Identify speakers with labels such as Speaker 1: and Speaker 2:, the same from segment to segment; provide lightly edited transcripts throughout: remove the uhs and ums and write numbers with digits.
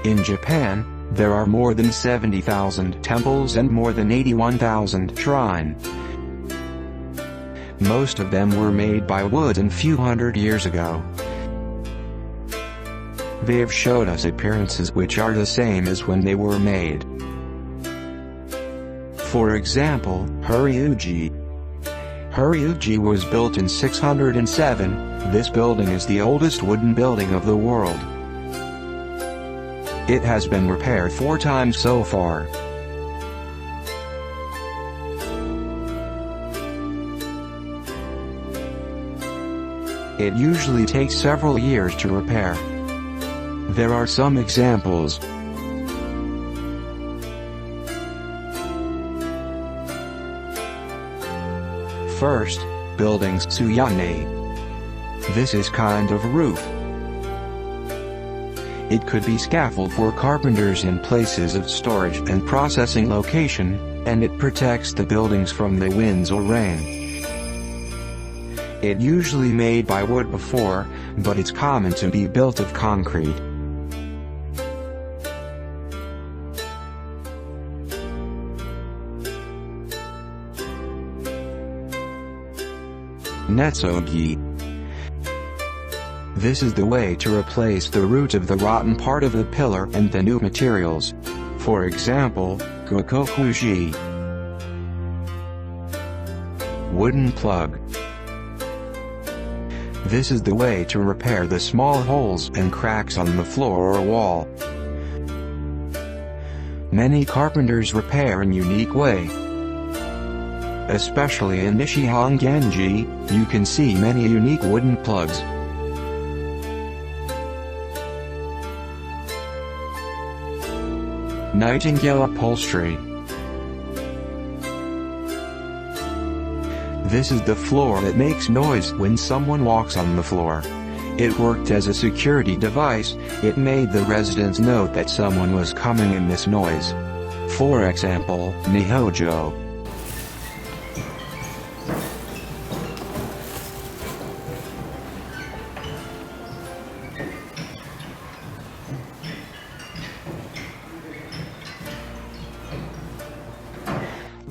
Speaker 1: In Japan, there are more than 70,000 temples and more than 81,000 shrines. Most of them were made by wood a few hundred years ago. They have showed us appearances which are the same as when they were made. For example, Ryuji. Ryuji was built in 607. This building is the oldest wooden building of the world. It has been repaired 4 times so far. It usually takes several years to repair. There are some examples. First, buildings Tsuyane. This is kind of roof. It could be scaffold for carpenters in places of storage and processing location, and it protects the buildings from the winds or rain. It usually made by wood before, but it's common to be built of concrete. Netsugi. This is the way to replace the root of the rotten part of the pillar and the new materials. For example, gokokuji. Wooden plug. This is the way to repair the small holes and cracks on the floor or wall. Many carpenters repair in unique way. Especially in Nishihongenji, you can see many unique wooden plugs. Nightingale upholstery. This is the floor that makes noise when someone walks on the floor. It worked as a security device. It made the residents know that someone was coming in this noise. For example, Nihojo.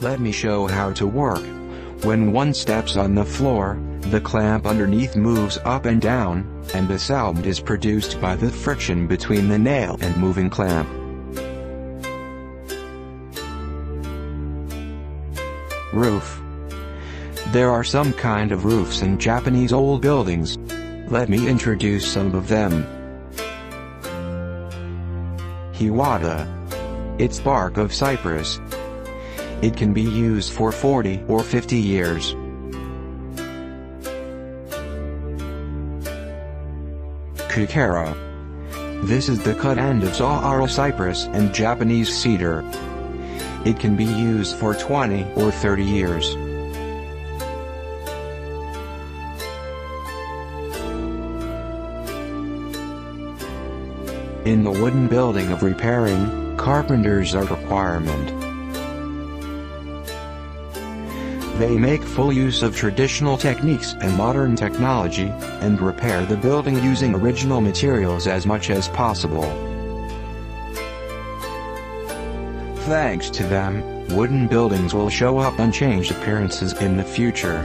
Speaker 1: Let me show how to work. When one steps on the floor, the clamp underneath moves up and down, and the sound is produced by the friction between the nail and moving clamp. Roof. There are some kind of roofs in Japanese old buildings. Let me introduce some of them. Hiwata. It's bark of cypress. It can be used for 40 or 50 years. Kukera. This is the cut end of saguaro cypress and Japanese cedar. It can be used for 20 or 30 years. In the wooden building of repairing, carpenters are a requirement. They make full use of traditional techniques and modern technology, and repair the building using original materials as much as possible. Thanks to them, wooden buildings will show up unchanged appearances in the future.